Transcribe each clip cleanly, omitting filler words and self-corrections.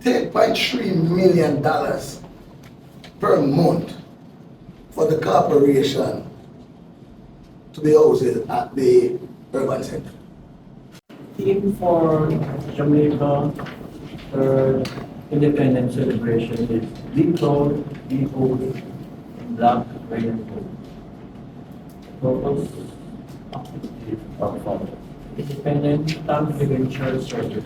$10.3 million per month for the corporation to be housed at the urban center. Theme for Jamaica independence celebration is Be Proud, Be Holy, in Black, Red, and Gold. Purpose activities are followed. Independent Thanksgiving Church service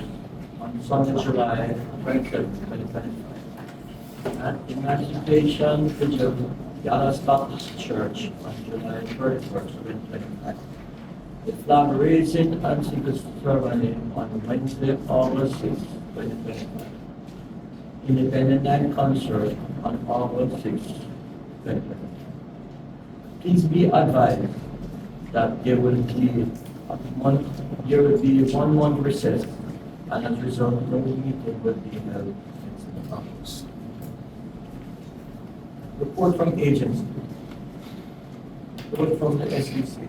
on Sunday, July 27, 2025. And Emancipation Vigil, Dallas Baptist Church on July 31st, 2025. The flag raising and secret ceremony on Wednesday, August 6, 2025. Independent Night Concert on August 6, 2025. Please be advised that there will be one month recess, and as a result, no meeting will be held in the office. Report from agency. Report from the SEC.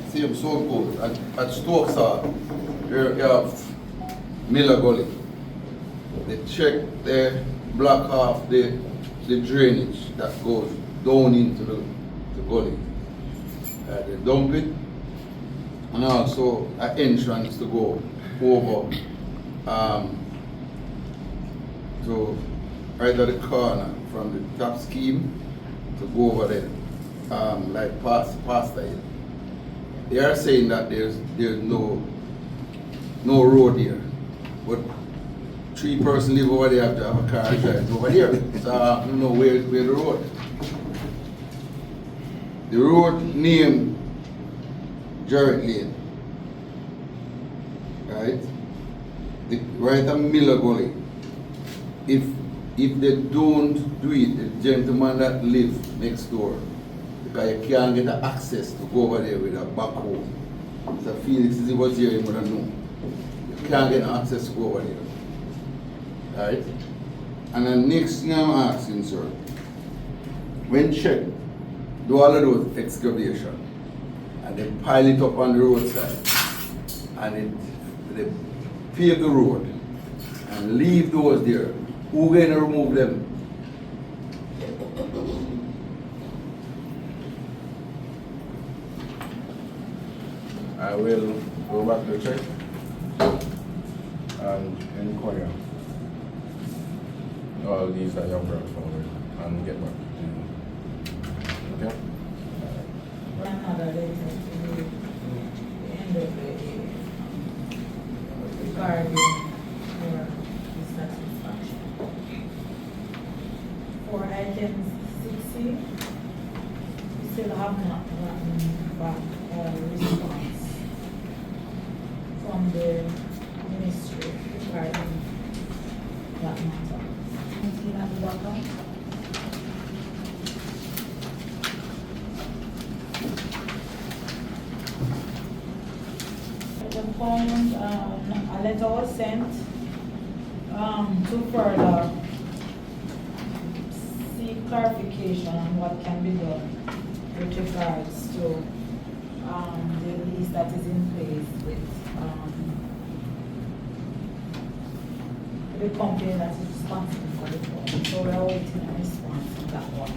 Same so good. At Stokes, you have Miller Gully. They check, they block off the drainage that goes down into the gully. They dump it, and also an entrance to go over to right at the corner from the top scheme to go over there. Like past there. They are saying that there's no road here, but 3 persons live over there, have to have a car drive over here. So I don't know where the road. The road named Jarrett Lane, right? Right at Miller Gully. If they don't do it, the gentleman that lives next door, because you can't get the access to go over there with a backhoe. So Felix, if he was here, he would have known. You can't get access to go over there. Right? And the next thing I'm asking, sir, when check, do all of those excavation, and they pile it up on the roadside, and they pave the road, and leave those there, who going to remove them? I will go back to check and inquire all these that you have brought forward and get back to you. Okay? Another letter to the end of the day regarding your dissatisfaction. For item 60, we still have not gotten back a response from the ministry regarding that matter. Anything at the bottom? At the point, a letter was sent to further seek clarification on what can be done with regards to the lease that is in place with the company that is responsible for the phone. So we are waiting a response on that one.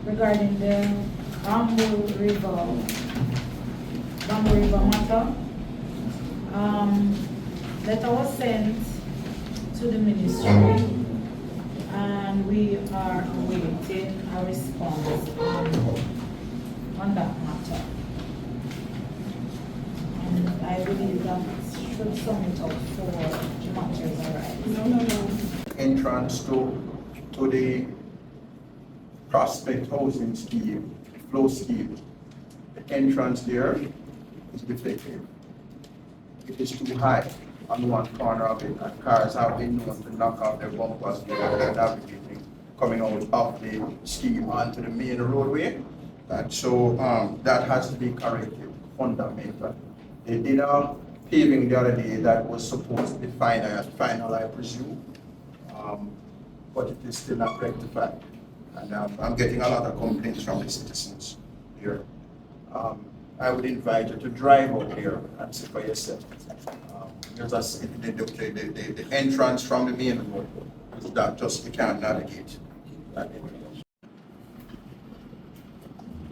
Regarding the Bamboo River matter, letter was sent to the ministry, and we are awaiting a response on that matter. And I believe that should sum it up for matters arise. No. Entrance to the prospect housing scheme, flow scheme. The entrance there is defective. It is too high on one corner of it, and cars have been known to knock off their bumpers while they're navigating, coming out of the scheme onto the main roadway. And so that has to be corrected fundamentally. They did a paving the other day that was supposed to be final, I presume, but it is still not rectified. And I'm getting a lot of complaints from the citizens here. I would invite you to drive out here and see for yourself. There's the entrance from the main road is that just you can't navigate.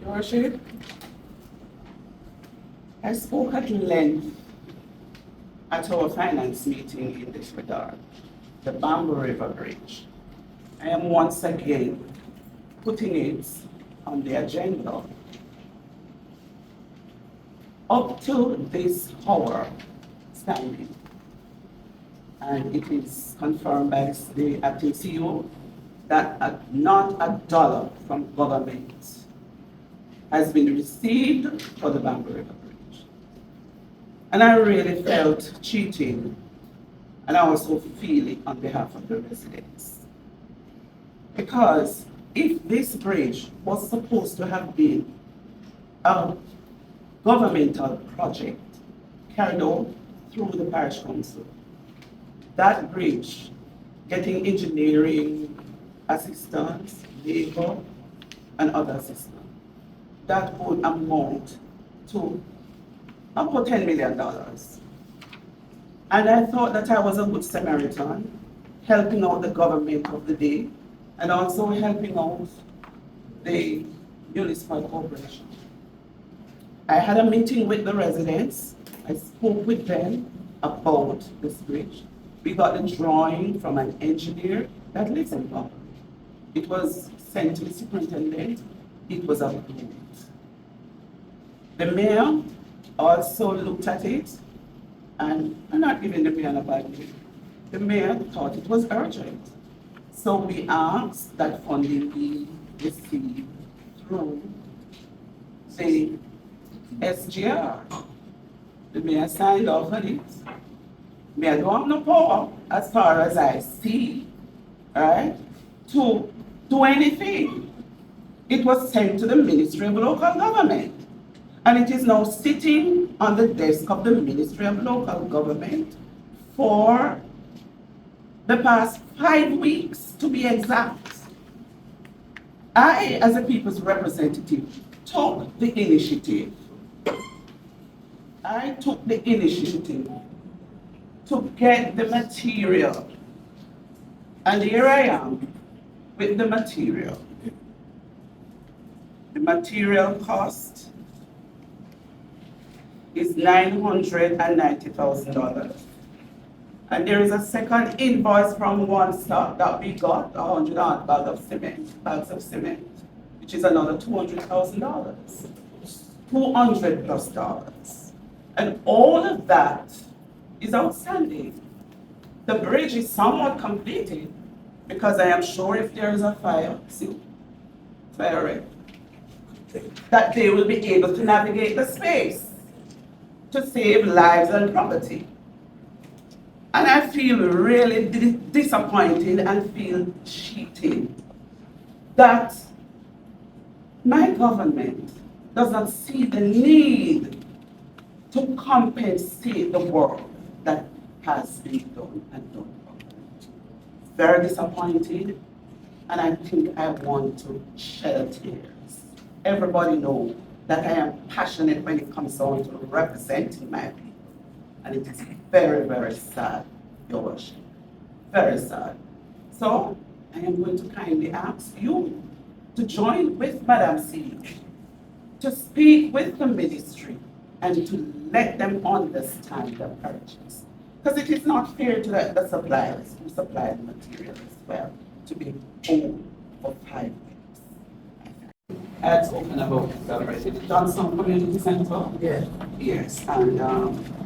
Your Worship, I spoke at length at our finance meeting in this regard, the Bamboo River Bridge. I am once again putting it on the agenda. Up to this hour standing, and it is confirmed by the acting CEO that not a dollar from government has been received for the Bamboo River Bridge. And I really felt cheating, and I also feel it on behalf of the residents. Because if this bridge was supposed to have been a governmental project carried out through the parish council, that bridge getting engineering assistance, labor, and other assistance, that would amount to about $10 million. And I thought that I was a good Samaritan, helping out the government of the day, and also helping out the municipal corporation. I had a meeting with the residents. I spoke with them about this bridge. We got the drawing from an engineer that lives in Bamboo. It was sent to the superintendent. It was approved. The mayor also looked at it, and I'm not giving the mayor a bad name. The mayor thought it was urgent. So we asked that funding be received through the SGR. The mayor signed off on it. Mayor don't have no power, as far as I see, right, to do anything. It was sent to the Ministry of Local Government. And it is now sitting on the desk of the Ministry of Local Government for the past 5 weeks, to be exact. I, as a people's representative, took the initiative. I took the initiative to get the material. And here I am with the material. The material cost is $990,000. And there is a second invoice from One Stop that we got, 100 bags of cement, which is another $200,000, $200 plus dollars. And all of that is outstanding. The bridge is somewhat completed because I am sure if there is a fire that they will be able to navigate the space to save lives and property. And I feel really disappointed and feel cheated that my government does not see the need to compensate the work that has been done and done. Very disappointed, and I think I want to shed tears. Everybody knows that I am passionate when it comes down to representing my people. And it is very, very sad, Your Worship. Very sad. So I am going to kindly ask you to join with Madam CEO to speak with the ministry and to let them understand the purchase. Because it is not fair to the suppliers who supply the material as well to be owned for 5 weeks. I had spoken about it already. The Johnson Community Center. Yeah. Yes, and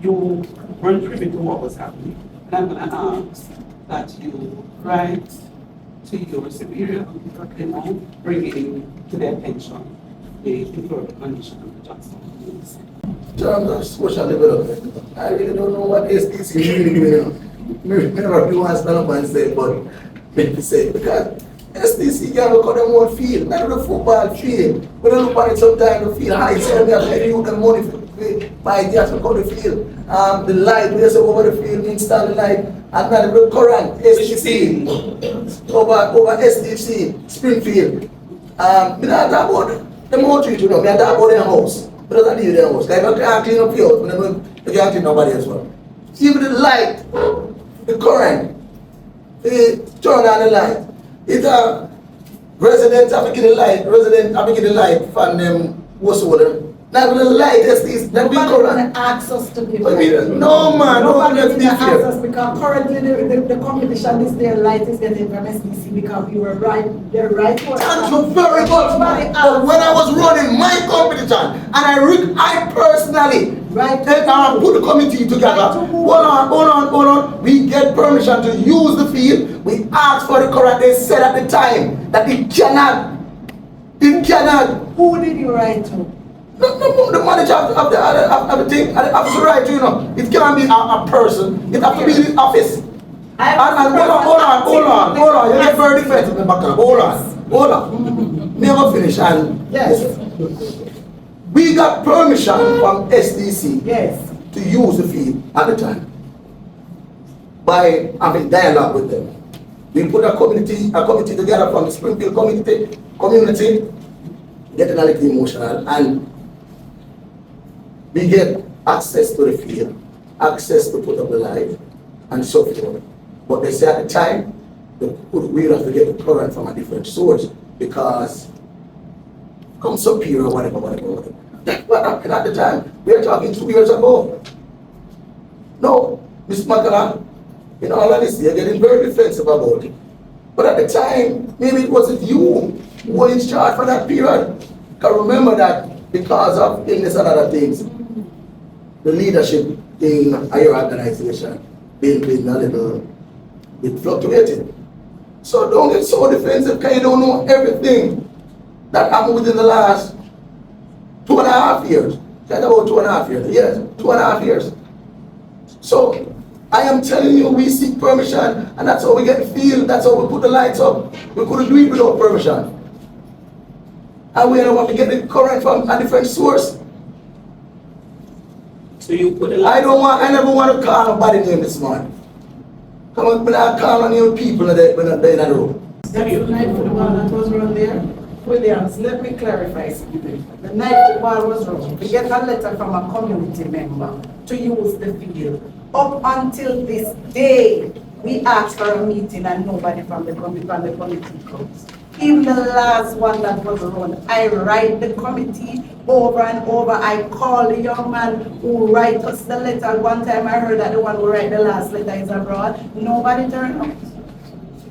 you weren't privy to what was happening. And I'm going to ask that you write to your superior, bringing to their attention the deplorable condition of the Johnson Community Center. In terms of social development, I really don't know what SDC is really doing. Never do want to stand up and say, but make me say, because SDC can look at them one field, not the football field. We don't look at it sometimes, the field high, so we have to pay you the money for buy gas to go to the field. The light, we just over the field, install the light, and then the current, SDC, over SDC, Springfield. Me not talk about them whole treat, you know, me not talk about their house. Me not deal with their house. Like, I can't clean up your house, you can't clean nobody else one. Even the light, the current, turn on the light. It's a resident have to get the light from them, what's the word? Not the light, that's this, that be Nobody current. gonna ask us to give I mean, light. no man, no, Nobody let's be gonna ask fair. us because currently the competition is their light is getting from SBC because you were right, they're right. Thank you very much. Nobody But asked when I us. was running my competition, and I personally Right. put the committee together. Right to who? Hold on. We get permission to use the field. We asked for the current. They said at the time that it cannot. Who did you write to? No, the manager of the thing, I have to write to, you know. It can't be a person. It has to be in the office. And hold on. You get very defensive in the back. Hold on. Never finish. And Yes. we got permission from SDC Yes. to use the field at the time by having dialogue with them. We put a committee together from the Springfield community, getting a little emotional, and we get access to the field, access to put up the light, and so forth. But they say at the time, we have to get the current from a different source because come Superior, whatever. That's what happened at the time. We are talking 2 years ago. No, Ms. Makala, in all honesty, you're getting very defensive about it. But at the time, maybe it wasn't you who were in charge for that period. Because remember that because of illness and other things, the leadership in your organization been a little bit fluctuating. So don't get so defensive because you don't know everything that happened within the last 2.5 years. That's about 2.5 years. Yes, 2.5 years. So I am telling you, we seek permission, and that's how we get the field. That's how we put the lights up. We couldn't do it without permission. And we don't want to get the current from a different source. So you put a I never want to call nobody name this morning. Come on, when I call on you people when they're in the room. That's the night football that was run there. Williams, let me clarify something. The night football was run. We get a letter from a community member to use the field. Up until this day, we asked for a meeting and nobody from the committee comes. Even the last one that was run, I write the committee over and over. I call the young man who write us the letter. One time I heard that the one who write the last letter is abroad. Nobody turned up.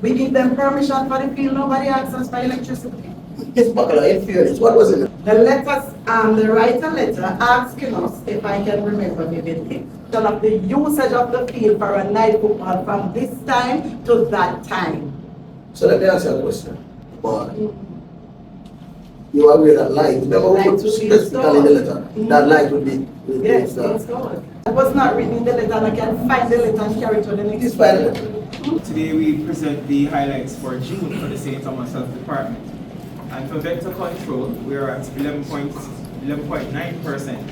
We give them permission for the field. Nobody asks us for electricity. Ms. Bakala, in fairness, what was it? The letters, the writer letter asking us, if I can remember vividly, of the usage of the field for a night football from this time to that time. So let me ask you a question. Boy, you are aware that light, remember we put specifically in the letter, that light would be Yes, installed. installed. It was not written in the letter, and I can find the letter and carry it to the next. Please find the letter. Today we present the highlights for June for the St. Thomas Health Department. And for vector control, we are at 11.9%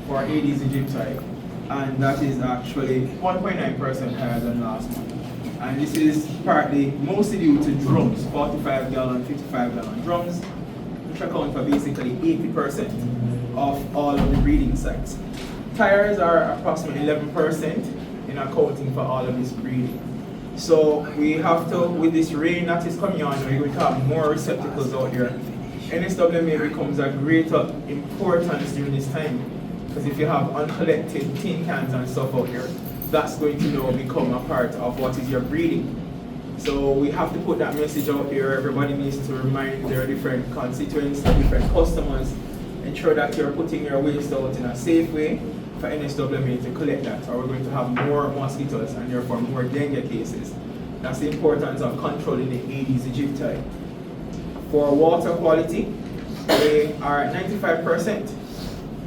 for Aedes aegypti, and that is actually 1.9% higher than last month. And this is partly mostly due to drums, 45 gallon, 55 gallon drums, which account for basically 80% of all of the breeding sites. Tires are approximately 11% in accounting for all of this breeding. So we have to, with this rain that is coming on, we're going to have more receptacles out here. NSWMA becomes a greater importance during this time, because if you have uncollected tin cans and stuff out here, that's going to now become a part of what is your breeding. So we have to put that message out here. Everybody needs to remind their different constituents, their different customers, ensure that you're putting your waste out in a safe way for NSWMA to collect that, or we're going to have more mosquitoes and therefore more dengue cases. That's the importance of controlling the Aedes aegypti. For water quality, we are at 95%,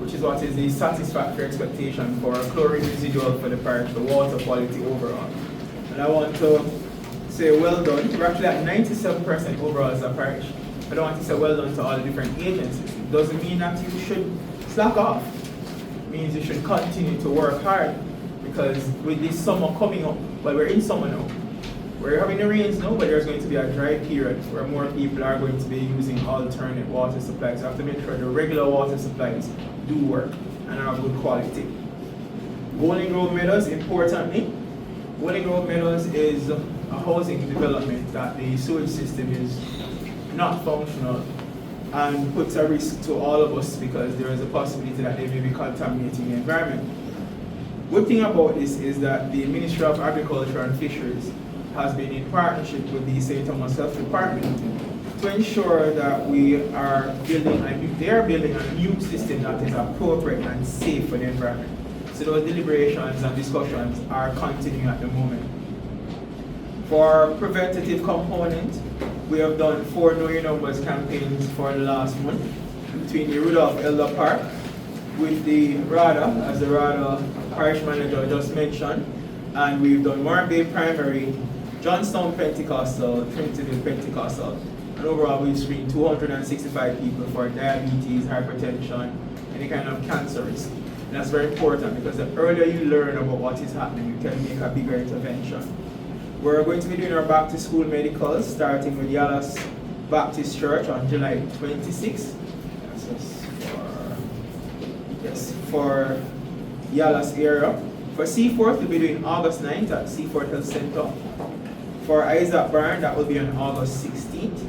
which is what is the satisfactory expectation for chlorine residual for the parish, the water quality overall. And I want to say well done. We're actually at 97% overall as a parish. I don't want to say well done to all the different agencies. It doesn't mean that you should slack off. It means you should continue to work hard, because with this summer coming up, well, we're in summer now. We're having the rains now, but there's going to be a dry period where more people are going to be using alternate water supplies. You have to make sure the regular water supplies do work and are of good quality. Golden Grove Meadows, importantly, Golden Grove Meadows is a housing development that the sewage system is not functional and puts a risk to all of us, because there is a possibility that they may be contaminating the environment. Good thing about this is that the Ministry of Agriculture and Fisheries has been in partnership with the St. Thomas Health Department to ensure that they are building a new system that is appropriate and safe for the environment. So those deliberations and discussions are continuing at the moment. For preventative component, we have done 4 Know Your Numbers campaigns for the last month between the Rudolph Elder Park with the RADA, as the RADA parish manager just mentioned, and we've done Morant Bay Primary, Johnstown Pentecostal, Trinity Pentecostal, and overall we've screened 265 people for diabetes, hypertension, any kind of cancer risk. And that's very important, because the earlier you learn about what is happening, you can make a bigger intervention. We're going to be doing our back to school medicals, starting with Yalas Baptist Church on July 26th. For Yalas area. For Seaforth, we'll be doing August 9th at Seaforth Health Center. For Isaac Barn, that will be on August 16th.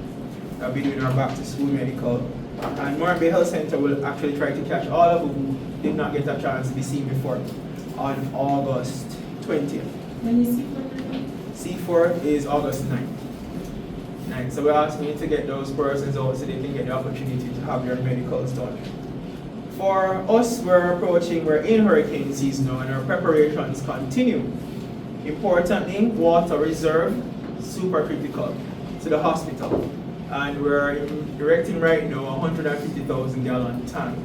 I'll be doing our back to school medical. And Morant Bay Health Center will actually try to catch all of you who did not get a chance to be seen before on August 20th. When you see C4 is August 9th. So we're asking you to get those persons out so they can get the opportunity to have their medicals done. For us, we're in hurricane season now, and our preparations continue. Importantly, water reserve, super critical to the hospital. And we're erecting right now a 150,000 gallon tank.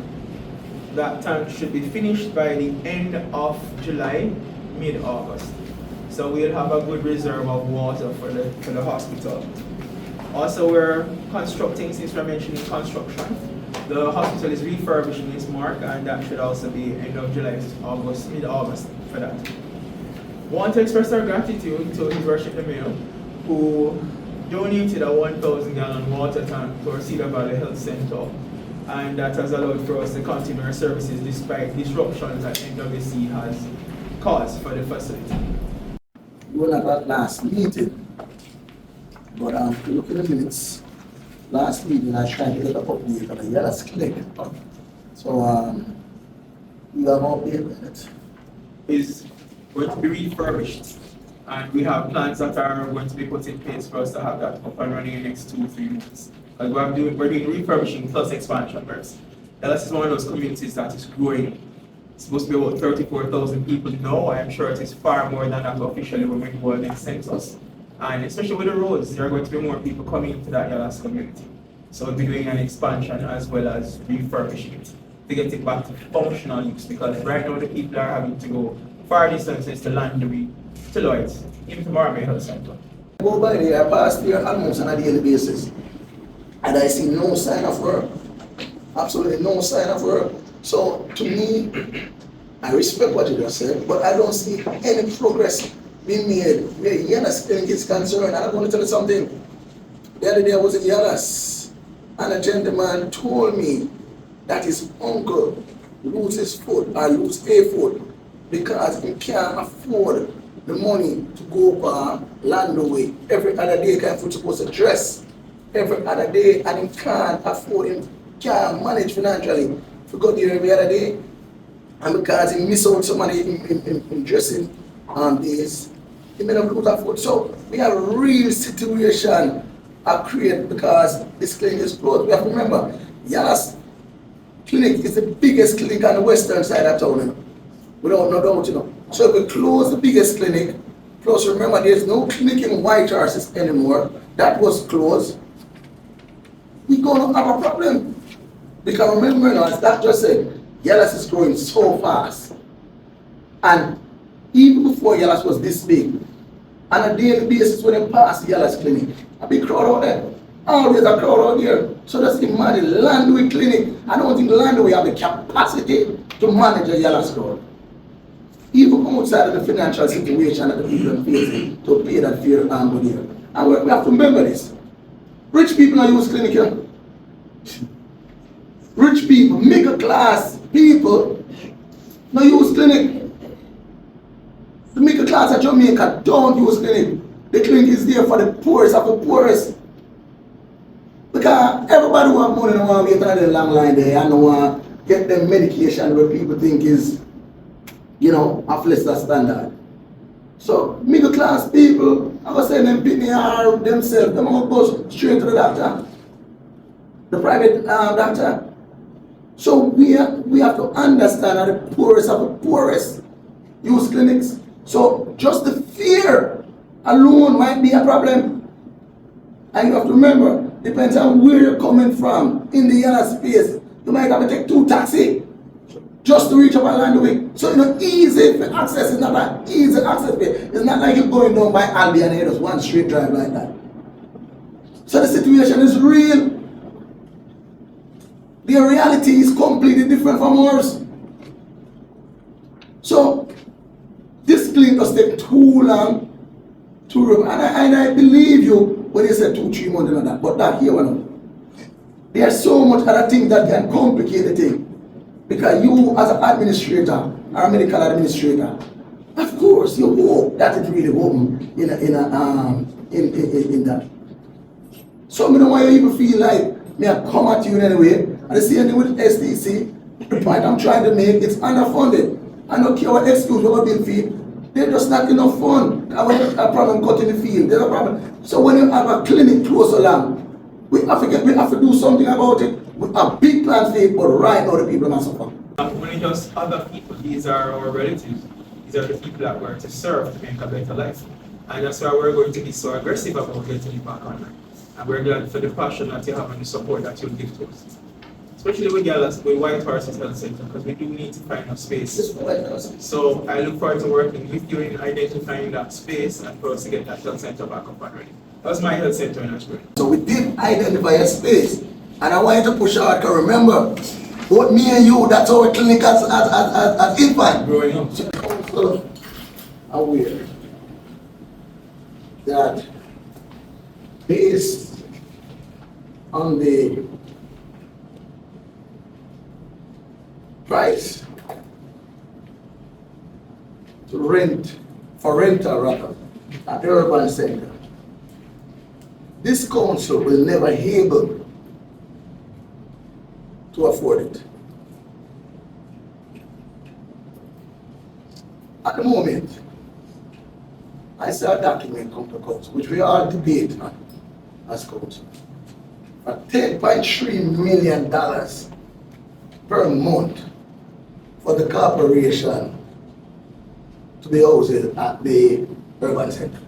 That tank should be finished by the end of July, mid-August. So we'll have a good reserve of water for the hospital. Also, we're constructing, since we're mentioning construction, the hospital is refurbishing its mark, and that should also be end of July, August, mid-August for that. Want to express our gratitude to His Worship the Mayor, who donated a 1,000 gallon water tank to our Cedar Valley Health Center, and that has allowed for us to continue our services despite disruptions that NWC has caused for the facility. We were not at last meeting, but look at the minutes. Last meeting I tried to get a update on the Yalas Clinic. So we have update on it. Is going to be refurbished, and we have plans that are going to be put in place for us to have that up and running in the next 2-3 months. Like we're doing refurbishing plus expansion works. Yalas is one of those communities that is growing. It's supposed to be about 34,000 people now. I am sure it is far more than that officially when we go next census. And especially with the roads, there are going to be more people coming into that Yalas community. So we'll be doing an expansion as well as refurbishing it to get it back to functional use, because right now the people are having to go far distances to Landry, to Lloyd's, even to Morant Bay Health Center. I go by there, I pass there almost on a daily basis, and I see no sign of work. Absolutely no sign of work. So to me, I respect what you just said, but I don't see any progress being made where Yalas Clinic is concerned. And I'm going to tell you something. The other day I was in Yalas, and a gentleman told me that his uncle loses foot or lose a foot because he can't afford the money to go for land away. Every other day, kind of supposed to dress every other day, and he can't afford it, can't manage financially to go there every other day. And because he miss out some money in dressing days, he may not lose that foot. So we have a real situation created because this clinic is closed. We have to remember, Yalas Clinic is the biggest clinic on the western side of town, you know, without no doubt, you know. So if we close the biggest clinic, plus remember there's no clinic in White Horses anymore, that was closed, we're going to have a problem. Because remember, you know, as Doctor said, Yalas is growing so fast. And even before Yalas was this big, on a daily basis when they pass the Yellow Clinic. A big crowd out there. Always a crowd out there. So just imagine Landway Clinic. I don't think Landway have the capacity to manage a Yellow crowd. Even outside of the financial situation that the people are facing to pay that fair angle here. And we have to remember this. Rich people are use clinic here. Rich people, middle class people, no use clinic. The middle class of Jamaica don't use clinic. The clinic is there for the poorest of the poorest. Because everybody who have money don't want to wait on the long line there and don't want to get them medication where people think is, you know, of lesser standard. So middle class people, I was saying them people are themselves, them all go straight to the doctor. The private doctor. So we have to understand that the poorest of the poorest use clinics. So just the fear alone might be a problem. And you have to remember, depends on where you're coming from in the yellow space. You might have to take 2 taxis just to reach up a Landway. So you know, easy access is not an easy access. It's not like you're going down by Albion and just one straight drive like that. So the situation is real. The reality is completely different from ours. So this clinic does take too long to run. And I believe you when you say 2-3 months and that, but that here one. There's so much other things that can complicate the thing. Because you as an administrator or a medical administrator, of course you hope that it really open in that. So I don't want you even feel like me I come at you in any way. And the same thing with SDC, the point I'm trying to make, it's underfunded. I don't care what excuse what being fee, they're just not enough fund. I want a problem cutting the field, there's a problem. So when you have a clinic close along, we have to do something about it. We have big plans for it, but right now the people are not suffering. When it's just other people, these are our relatives. These are the people that we're to serve to make a better life. And that's why we're going to be so aggressive about getting it back online. And we're glad for the passion that you have and the support that you'll give to us. Especially with White Horses Health Center, because we do need to find a space. So I look forward to working with you in identifying that space and for us to get that health center back up and running. That's my health center in Ashbury. So we did identify a space, and I want you to push out, because remember, what me and you, that's our clinic as infant. Growing up. So also aware that based on the price to rent, for rental rather, at the urban center, this council will never be able to afford it. At the moment, I saw a document come to council, which we all debate on as council, for $10.3 million per month for the corporation to be housed at the urban center.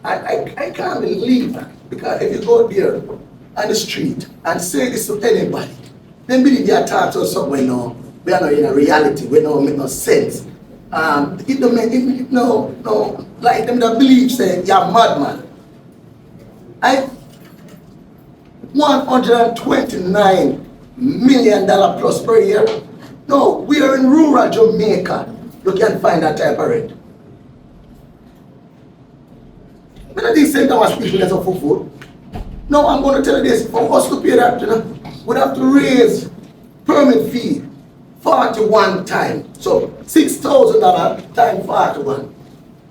I can't believe that, because if you go there on the street and say this to anybody, then believe they are talking to us somewhere now. We are not in a reality, we don't make no sense. It don't make it, no, like them that believe say you're madman. $129 million plus per year. No, we are in rural Jamaica. You can't find that type of rent. But I think center was speaking as a food. No, I'm going to tell you this. For us to pay that, we'd have to raise permit fee 41 times. So $6,000 times 41.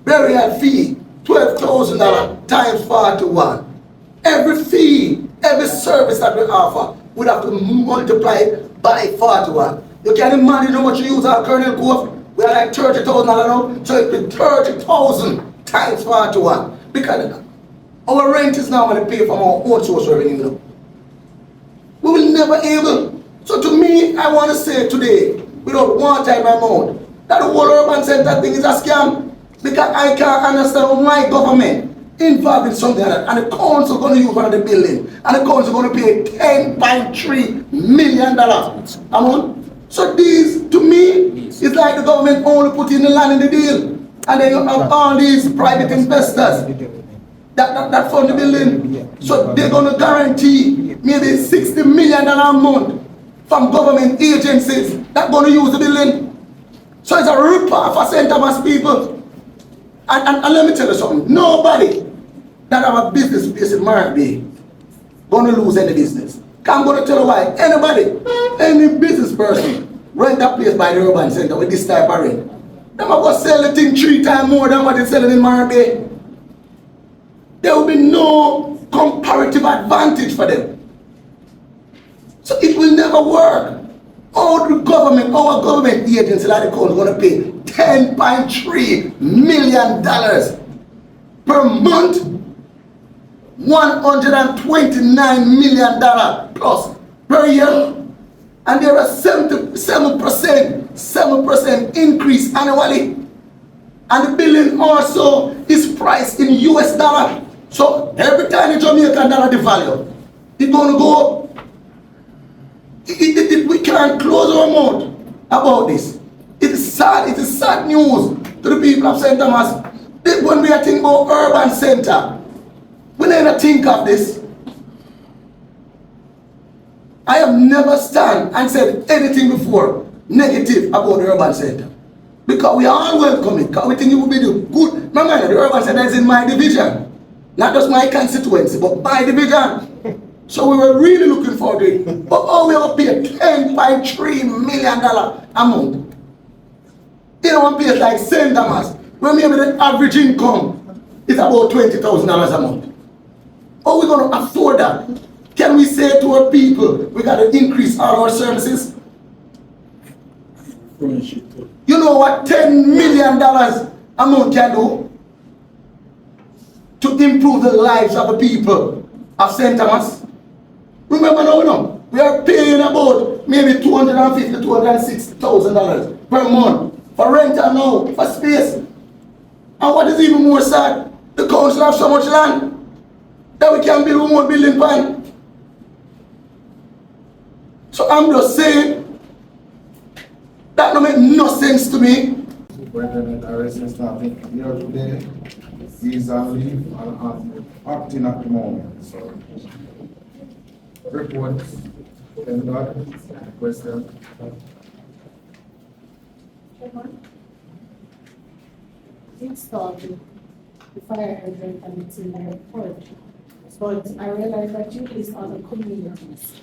Burial fee $12,000 times 41. Every fee, every service that we offer, we'd have to multiply it by 41. You can imagine how much you use our Colonel Cove. We are like $30,000 now, so it'd be 30,000 times 41. Because our rent is now going to pay from our own source revenue. You know. We will never able. So to me, I want to say today, without one time amount, that the whole urban center thing is a scam. Because I can't understand why government involved in something like that. And the council going to use one of the building. And the council going to pay $10.3 million amount. So these, to me, it's like the government only put in the land in the deal. And then you have all these private investors that fund the building. So they're going to guarantee maybe $60 million a month from government agencies that going to use the building. So it's a rip-off for St. Thomas people. And let me tell you something, nobody that have a business place in Morant Bay going to lose any business. I'm going to tell you why. Anybody, any business person, rent a place by the urban center with this type of rent, they are going to sell the thing 3 times more than what they're selling in Morant Bay. There will be no comparative advantage for them. So it will never work. Our government agency like the county is going to pay $10.3 million per month, $129 million plus per year, and there are 7% increase annually. And the building also is priced in US dollar. So every time the Jamaican dollar devalue, it's going to go up. We can't close our mouth about this. It is sad news to the people of St. Thomas. When we are thinking about urban center, we never think of this. I have never stand and said anything before negative about the urban center. Because we are all welcoming, because we think it will be the good. Remember, the urban center is in my division. Not just my constituency, but my division. So we were really looking forward to it. But all we have to pay $10.3 million a month. In one place like St. Thomas, where maybe the average income is about $20,000 a month. How are we going to afford that? Can we say to our people, we got to increase all our services? You know what $10 million a month can do? To improve the lives of the people of St. Thomas. Remember now, we are paying about maybe $250,000 to $260,000 per month for rental now, for space. And what is even more sad, the council have so much land that we can build one more building plan. So I'm just saying, that don't make no sense to me. Superintendent arrest is not here today. He's on leave and acting at the moment. So, reports, question. You started the fire hydrant and it's in the report, but I realized that you list other communities.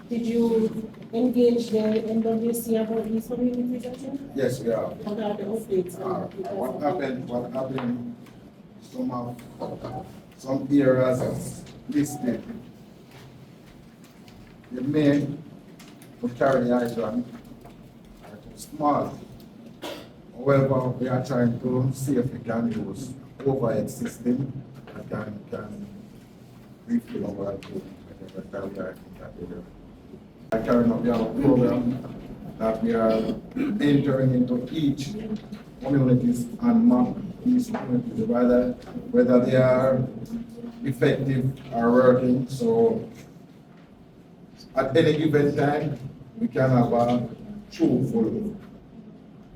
Did you engage the NWC about these communities as well? Yes, we are. What are the updates? What happened, some areas is listed. The main carry hydrant are too small. However, we are trying to see if we can use overhead system that can refill our carry hydrant. We are carrying out a program that we are entering into each communities and map these communities, whether they are effective or working. So at any given time, we can have a truthful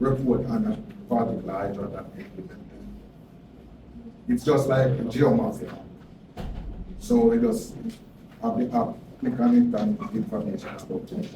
report on a particular hydrant at any given time. It's just like geomorphy. So we just have the app, click on it, and information is about it.